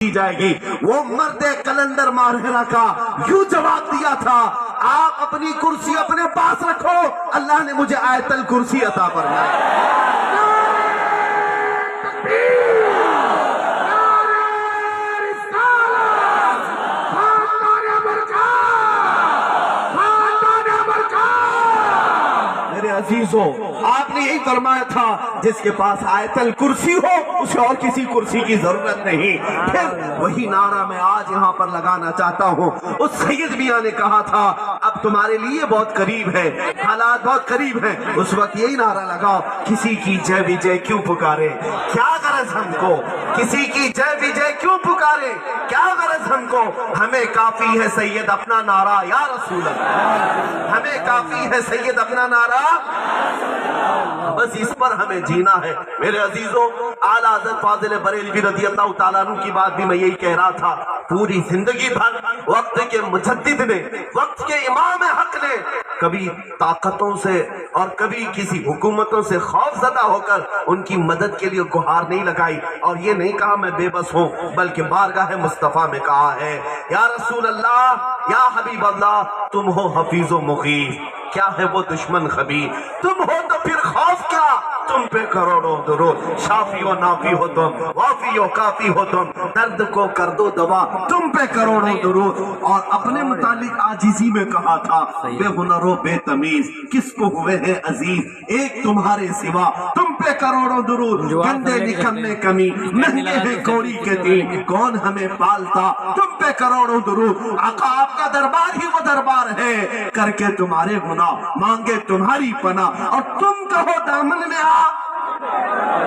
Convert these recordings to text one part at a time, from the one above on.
की जाएगी। वो मर्द कलंदर मारहरा का यूं जवाब दिया था, आप अपनी कुर्सी अपने पास रखो, अल्लाह ने मुझे आयतल कुर्सी अता फरमाई। अजीजों, आपने यही फरमाया था जिसके पास आयतल कुर्सी हो उसे और किसी कुर्सी की जरूरत नहीं। फिर वही नारा मैं आज यहाँ पर लगाना चाहता हूँ। उस सैयद मियाँ ने कहा था अब तुम्हारे लिए बहुत करीब है, हालात बहुत करीब हैं, उस वक्त यही नारा लगाओ, किसी की जय विजय क्यों पुकारे, क्या गरज हमको, किसी की जय विजय क्यों पुकारे, क्या गरज हमको, हमें काफी है सैयद अपना नारा या रसूल अल्लाह, हमें काफी है सैयद अपना नारा, बस इस पर हमें जीना है। मेरे अजीजों, आला हज़रत फाज़िल बरेलवी रज़ी अल्लाह तआला अन्हु की बात भी मैं यही कह रहा था। पूरी जिंदगी भर वक्त के मुजद्दिद ने, वक्त के इमाम हक ने कभी ताकतों से और कभी किसी हुकूमतों से खौफज़दा होकर उनकी मदद के लिए गुहार नहीं लगाई और ये नहीं कहा मैं बेबस हूँ, बल्कि बारगाह मुस्तफ़ा में कहा है या रसूल अल्लाह, या हबीब अल्लाह, तुम हो हफीज़ो मुगीज़, क्या है वो दुश्मन खबीर, तुम हो तो फिर खौफ क्या, तुम पे करोड़ों दुरूद, शाफी हो नाफी हो तुम, वाफी हो काफी हो तुम, दर्द को कर दो दवा, तुम पे करोड़ों दुरूद। और अपने मुतालिक आजिजी में कहा था, बेहुनरो बेतमीज किसको हुए हैं अजीज एक तुम्हारे सिवा, तुम पे करोड़ों दुरूद, गंदे निकम्मे कमी, महंगे हैं कौड़ी के दिन, कौन हमें पालता, तुम पे करोड़ों दुरूद। आका आपका दरबार ही वो दरबार है, करके तुम्हारे गुनाह मांगे तुम्हारी पनाह, और तुम कहो दामन में आ,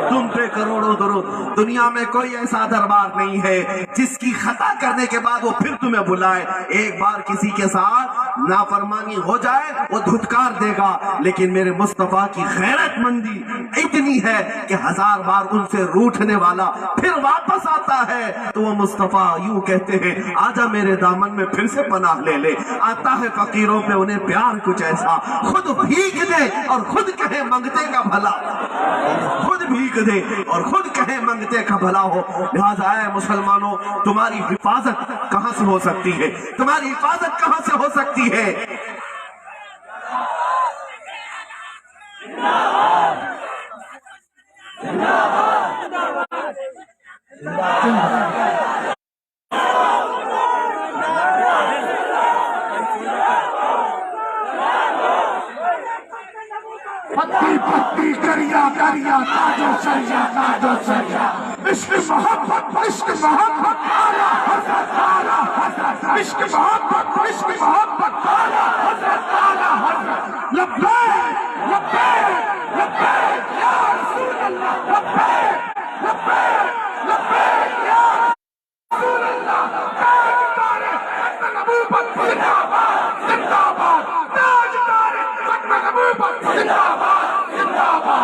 तुम पे करोड़ों दुरूद। दुनिया में कोई ऐसा दरबार नहीं है जिसकी खता करने के बाद वो फिर तुम्हें बुलाए। एक बार किसी के साथ नाफरमानी हो जाए वो धुतकार देगा, लेकिन मेरे मुस्तफा की गैरतमंदी इतनी है कि 1000 बार उनसे रूठने वाला फिर वापस आता है तो वो मुस्तफा यूं कहते हैं, आजा मेरे दामन में फिर से पनाह ले ले। आता है फकीरों पे उन्हें प्यार कुछ ऐसा, खुद भीग दे और खुद कहे मंगते का भला, खुद भीग दे और खुद कहे मंगते का भला हो। लिहाजा है मुसलमानों, तुम्हारी हिफाजत कहां से हो सकती है, तुम्हारी हिफाजत कहां से हो सकती है। पत्ती पत्ती करिया करिया काजो सरिया काजो सरिया, इश्क मोहब्बत आला हज़रत आला हज़रत, इश्क मोहब्बत आला हज़रत आला हज़रत। लब्बैक लब्बैक लब्बैक या रसूल अल्लाह, लब्बैक लब्बैक लब्बैक या रसूल अल्लाह। ताजदारे खत्म नबूवत जिंदाबाद जिंदाबाद, ताजदारे खत्म नबूवत जिंदाबाद जिंदाबाद।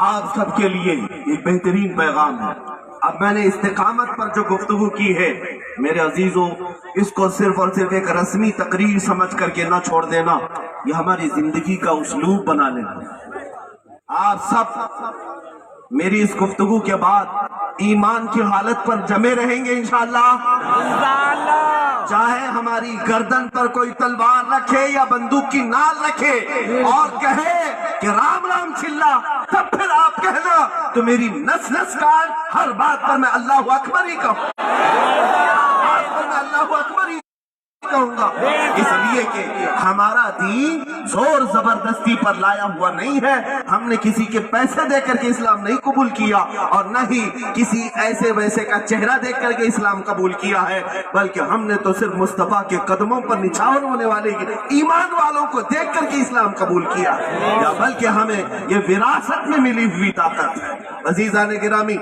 आप सबके लिए एक बेहतरीन पैगाम है। अब मैंने इस्तिकामत पर जो गुफ्तगू की है मेरे अजीजों, इसको सिर्फ और सिर्फ एक रस्मी तकरीर समझ करके ना छोड़ देना, यह हमारी जिंदगी का उस्लूब बना लेना। आप सब मेरी इस गुफ्तगू के बाद ईमान की हालत पर जमे रहेंगे इंशाअल्लाह। चाहे हमारी गर्दन पर कोई तलवार रखे या बंदूक की नाल रखे और कहे कि राम राम चिल्ला, तब फिर आप कहना तो मेरी नस नस काट, हर बात पर मैं अल्लाह अकबर ही कहूँ, अल्लाह अकबर ही कहूंगा, इसलिए कि हमारा दीन जोर जबरदस्ती पर लाया हुआ नहीं है। हमने किसी के पैसे दे करके इस्लाम नहीं कबूल किया और न ही किसी ऐसे वैसे का चेहरा देख करके इस्लाम कबूल किया है, बल्कि हमने तो सिर्फ मुस्तफा के कदमों पर निछावर होने वाले ईमान वालों को देख करके इस्लाम कबूल किया, या बल्कि हमें ये विरासत में मिली हुई ताकत है। अजीज़ान गिरामी,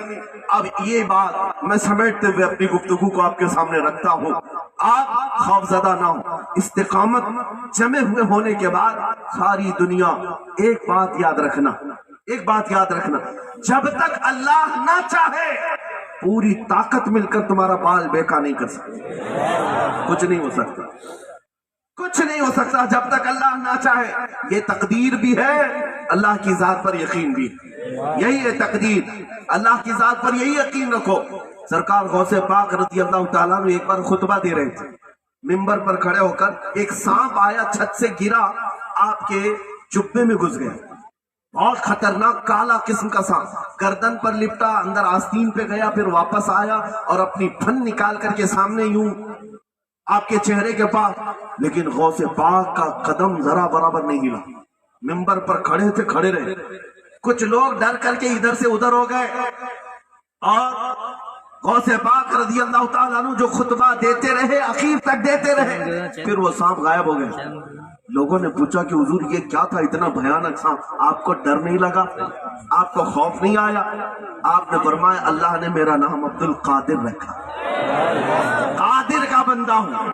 अब ये बात मैं समेटते हुए अपनी गुफ्तगू को आपके सामने रखता हूँ। आप खौफज़दा ना हो, इस्तिकामत जमे हुए होने के बाद सारी दुनिया एक बात याद रखना, एक बात याद रखना, जब तक अल्लाह ना चाहे पूरी ताकत मिलकर तुम्हारा बाल बेका नहीं कर सकती, कुछ नहीं हो सकता, कुछ नहीं हो सकता जब तक अल्लाह ना चाहे। ये तकदीर भी है, अल्लाह की जात पर यकीन भी, यही है तकदीर, अल्लाह की जात पर यही यकीन रखो। सरकार गौसे पाक रज़ी अल्लाह ताला अन्हु एक बार खुतबा दे रहे थे, मिंबर पर खड़े होकर एक सांप आया, छत से गिरा, आपके जुब्बे में घुस गया। बहुत खतरनाक काला किस्म का सांप, गर्दन पर लिपटा, अंदर आस्तीन पे गया, फिर वापस आया और अपनी फन निकाल करके सामने यूं आपके चेहरे के पास, लेकिन गौसे पाक का कदम जरा बराबर नहीं हिला। मिंबर पर खड़े थे, खड़े रहे। कुछ लोग डर करके इधर से उधर हो गए और गौसे पाक रज़ी अल्लाह ताला अन्हु जो खुतबा देते रहे, आखिर तक देते रहे, फिर वो सांप गायब हो गए। लोगों ने पूछा कि हुजूर ये क्या था, इतना भयानक सांप, आपको डर नहीं लगा, आपको खौफ नहीं आया? आपने फरमाया अल्लाह ने मेरा नाम अब्दुल कादिर रखा, कादिर का बंदा हूँ,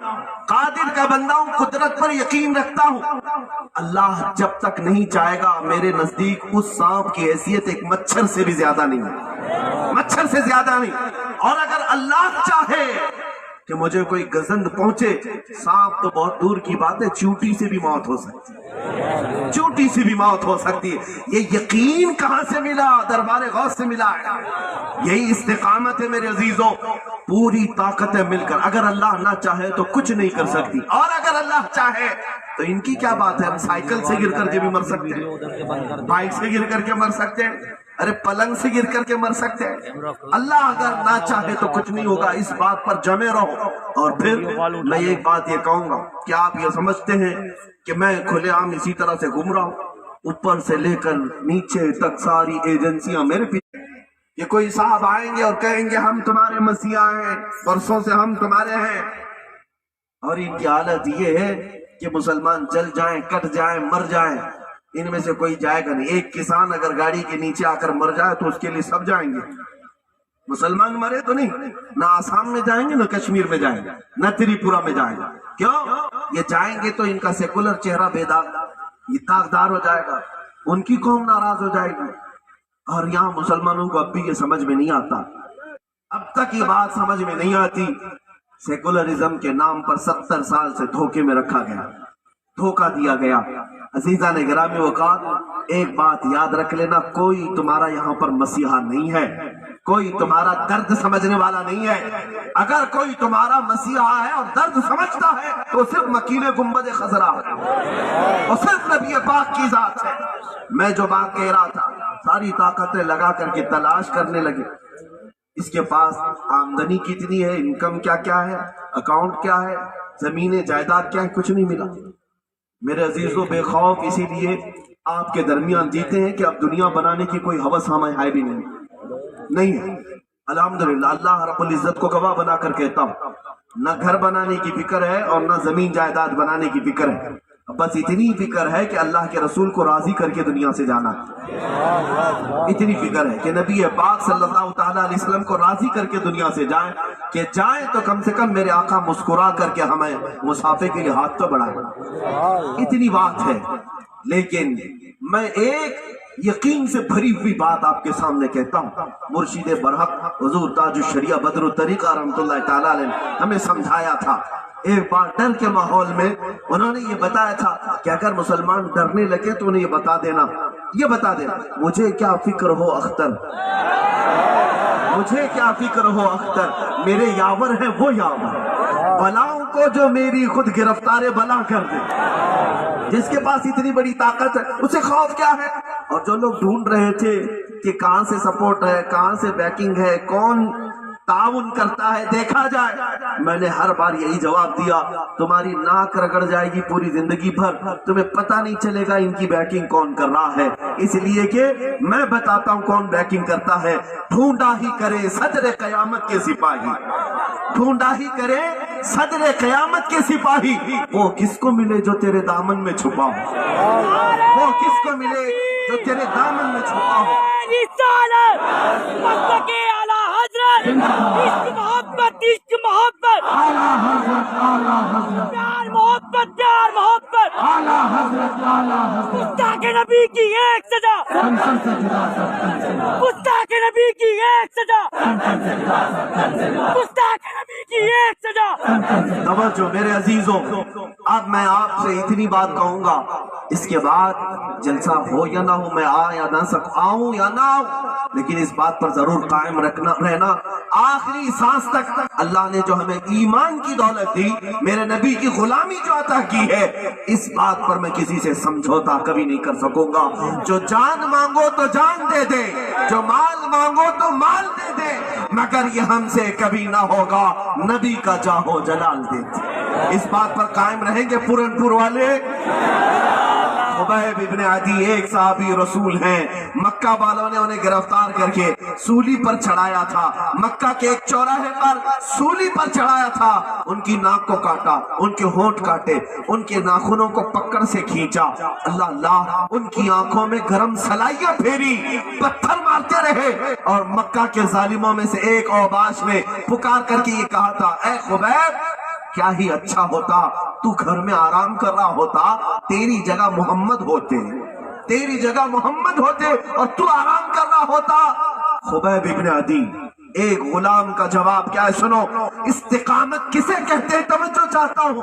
कादिर का बंदा हूँ, कुदरत पर यकीन रखता हूँ। अल्लाह जब तक नहीं चाहेगा, मेरे नजदीक उस सांप की हैसियत एक मच्छर से भी ज्यादा नहीं है, मच्छर से ज्यादा नहीं। और अगर अल्लाह चाहे कि मुझे कोई गजंद पहुंचे, सांप तो बहुत दूर की बात है, चींटी से भी मौत हो सकती है, चींटी से भी मौत हो सकती है। ये यकीन कहां से मिला? दरबार गौस से मिला है। यही इस्तिकामत है मेरे अजीजों, पूरी ताकतें मिलकर। अगर अल्लाह ना चाहे तो कुछ नहीं कर सकती, और अगर अल्लाह चाहे तो इनकी क्या बात है? हम साइकिल से गिर करके भी मर सकते हैं, बाइक से गिर करके मर सकते हैं, अरे पलंग से गिर करके मर सकते हैं। अल्लाह अगर ना चाहे तो कुछ नहीं होगा। इस बात पर जमे रहो। और फिर मैं एक बात ये कहूंगा कि आप ये समझते हैं कि मैं खुलेआम इसी तरह से घूम रहा हूँ, ऊपर से लेकर नीचे तक सारी एजेंसियां मेरे पीछे। ये कोई साहब आएंगे और कहेंगे हम तुम्हारे मसीहा हैं, परसों से हम तुम्हारे हैं, और इनकी हालत ये है कि मुसलमान जल जाएं, कट जाएं, मर जाएं, इनमें से कोई जाएगा नहीं। एक किसान अगर गाड़ी के नीचे आकर मर जाए तो उसके लिए सब जाएंगे, मुसलमान मरे तो नहीं, ना आसाम में जाएंगे, ना कश्मीर में जाएंगे, ना त्रिपुरा में जाएंगे। क्यों? ये जाएंगे तो इनका सेकुलर चेहरा बेदाग, ये दागदार हो जाएगा, उनकी कौम नाराज हो जाएगी। और यहाँ मुसलमानों को अब भी ये समझ में नहीं आता, अब तक ये बात समझ में नहीं आती। सेकुलरिज्म के नाम पर 70 साल से धोखे में रखा गया, धोखा दिया गया। अजीजा ने गिरामी वक़ात, एक बात याद रख लेना, कोई तुम्हारा यहाँ पर मसीहा नहीं है, कोई तुम्हारा दर्द समझने वाला नहीं है। अगर कोई तुम्हारा मसीहा है और दर्द समझता है तो सिर्फ मकीने गुंबद खजरा है, और सिर्फ नबी पाक की जात है। मैं जो बात कह रहा था, सारी ताकतें लगा करके तलाश करने लगे, इसके पास आमदनी कितनी है, इनकम क्या क्या है, अकाउंट क्या है, जमीनें जायदाद क्या है, कुछ नहीं मिला। मेरे अजीजों, बेखौफ इसीलिए आपके दरमियान जीते हैं कि अब दुनिया बनाने की कोई हवस हमें है भी नहीं है। अल्हम्दुलिल्लाह, अल्लाह रब्बुल इज्जत को गवाह बना कर कहता हूँ, न घर बनाने की फिक्र है और न जमीन जायदाद बनाने की फिक्र है, बस इतनी फिक्र है कि अल्लाह के रसूल को राजी करके दुनिया से जाना है। इतनी फिक्र है कि नबी पाक सल्लल्लाहु ताला अलैहि वसल्लम को राजी करके दुनिया से जाए, कि जाए तो कम से कम मेरे आका मुस्कुरा करके हमें मुसाफे के लिए हाथ तो बढ़ाए, इतनी बात है। लेकिन मैं एक यकीन से भरी हुई बात आपके सामने कहता हूँ, मुर्शिद बरहक हुजूर ताजुल शरिया बदरुल तरीका रहमतुल्लाह ताला अलैह हमें समझाया था। एक बार डर के माहौल में उन्होंने ये बताया था कि अगर मुसलमान डरने लगे तो उन्हें ये बता देना, मुझे क्या फिक्र हो अख्तर, मुझे क्या फिक्र हो अख्तर, मेरे यावर है वो यावर, बलाओं को जो मेरी खुद गिरफ्तार बला कर दे। जिसके पास इतनी बड़ी ताकत है उसे खौफ क्या है? और जो लोग ढूंढ रहे थे कि कहां से सपोर्ट है, कहां से बैकिंग है, कौन ताउन करता है, देखा जाए, मैंने हर बार यही जवाब दिया, तुम्हारी नाक रगड़ जाएगी पूरी जिंदगी भर, तुम्हें पता नहीं चलेगा इनकी बैकिंग कौन कर रहा है। इसलिए कि मैं बताता हूं कौन बैकिंग करता है। ढूंढा ही करे सदर कयामत के सिपाही, ढूंढा ही करे सदर कयामत के सिपाही, वो किसको मिले जो तेरे दामन में छुपा हो, वो किसको मिले जो तेरे दामन में छुपा हो। इश्क मोहब्बत प्यार मोहब्बत गुस्ताखे नबी की एक सजा, गुस्ताखे नबी की एक सजा, गुस्ताखे नबी की एक सजा। तवज्जो मेरे अजीजों, اب میں آپ سے اتنی بات کہوں گا، اس کے بعد جلسہ ہو یا نہ ہو، میں آؤں یا نہ آؤں، لیکن اس بات پر ضرور قائم رہنا آخری سانس تک۔ اللہ نے جو ہمیں ایمان کی دولت دی، میرے نبی کی غلامی جو عطا کی ہے، اس بات پر میں کسی سے سمجھوتا کبھی نہیں کر سکوں گا۔ جو جان مانگو تو جان دے دے، جو مال مانگو تو مال دے دے، مگر یہ ہم سے کبھی نہ ہوگا نبی کا جاہو جلال دے دے۔ اس بات پر قائم رہیں گے پورن پور والے۔ خبیب ابن عدی ایک صحابی رسول ہیں، مکہ والوں نے انہیں گرفتار کر کے سولی پر چڑھایا تھا، مکہ کے ایک چوراہے پر سولی پر چڑھایا تھا، ان کی ناک کو کاٹا، ان کے ہونٹ کاٹے، ان کے ناخنوں کو پکڑ سے کھینچا، اللہ اللہ، ان کی آنکھوں میں گرم سلائیاں پھیری، پتھر مارتے رہے، اور مکہ کے ظالموں میں سے ایک اوباش نے پکار کر کے یہ کہا تھا، اے خبیب، کیا ہی اچھا ہوتا تو گھر میں آرام کر رہا ہوتا، تیری جگہ محمد ہوتے، تیری جگہ محمد ہوتے اور تو آرام کر رہا ہوتا۔ خبیب ابن عدی، ایک غلام کا جواب کیا ہے سنو، استقامت کسے کہتے ہیں توجہ چاہتا ہوں۔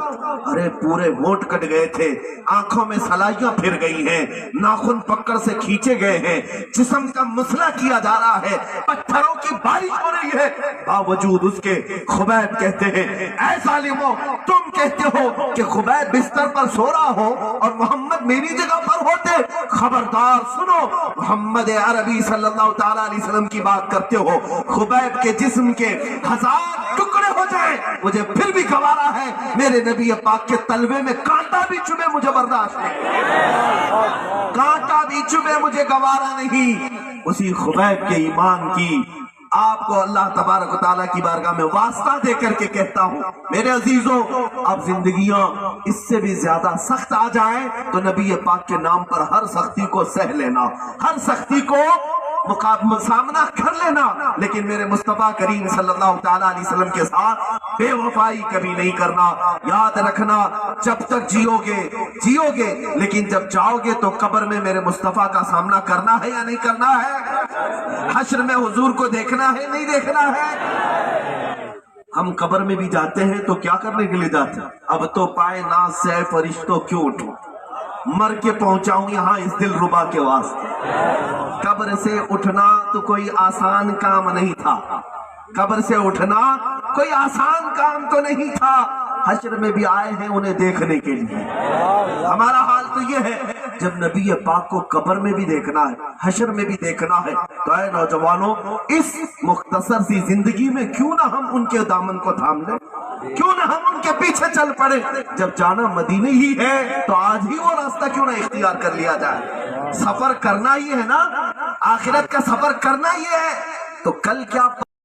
ارے پورے ہونٹ کٹ گئے تھے، آنکھوں میں سلائیاں پھر گئی ہیں، ناخن پکڑ سے کھینچے گئے ہیں، جسم کا مسئلہ کیا جا رہا ہے، پتھروں کی بارش ہو رہی ہے، باوجود اس کے خبیب کہتے ہیں، اے ظالمو، تم کہتے ہو کہ خبیب بستر پر سو رہا ہو اور محمد میری جگہ پر ہوتے، خبردار سنو، محمد عربی صلی اللہ تعالیٰ علیہ وسلم کی بات کرتے ہو، خبیب کے جسم کے 1000 ٹکڑے ہو جائیں مجھے پھر بھی گوارا ہے، میرے نبی پاک کے تلوے میں کانٹا بھی چبھے مجھے برداشت نہیں، کانٹا بھی چبھے مجھے گوارا نہیں۔ اسی خبیب کے ایمان کی آپ کو اللہ تبارک و تعالیٰ کی بارگاہ میں واسطہ دے کر کے کہتا ہوں، میرے عزیزوں، اب زندگیاں اس سے بھی زیادہ سخت آ جائیں تو نبی پاک کے نام پر ہر سختی کو سہ لینا، ہر سختی کو سامنا کر لینا، لیکن میرے مصطفیٰ کریم صلی اللہ تعالیٰ علیہ وسلم کے ساتھ بے وفائی کبھی نہیں کرنا۔ یاد رکھنا، جب تک جیو گے، لیکن جب جاؤ گے تو قبر میں میرے مصطفیٰ کا سامنا کرنا ہے یا نہیں کرنا ہے؟ حشر میں حضور کو دیکھنا ہے نہیں دیکھنا ہے؟ ہم قبر میں بھی جاتے ہیں تو کیا کرنے کے لیے جاتے ہیں؟ اب تو پائے ناز سے فرشتوں کیوں اٹھو، مر کے پہنچاؤں یہاں اس دل ربا کے واسطے۔ قبر سے اٹھنا تو کوئی آسان کام نہیں تھا، قبر سے اٹھنا کوئی آسان کام تو نہیں تھا۔ حشر میں بھی آئے ہیں انہیں دیکھنے کے لیے۔ ہمارا حال تو یہ ہے، جب نبی پاک کو قبر میں بھی دیکھنا ہے، حشر میں بھی دیکھنا ہے، تو اے نوجوانوں، اس مختصر سی زندگی میں کیوں نہ ہم ان کے دامن کو تھام لیں، کیوں نہ ہم ان کے پیچھے چل پڑے۔ جب جانا مدینے ہی ہے تو آج ہی وہ راستہ کیوں نہ اختیار کر لیا جائے۔ سفر کرنا ہی ہے نا، آخرت کا سفر کرنا ہی ہے، تو کل کیا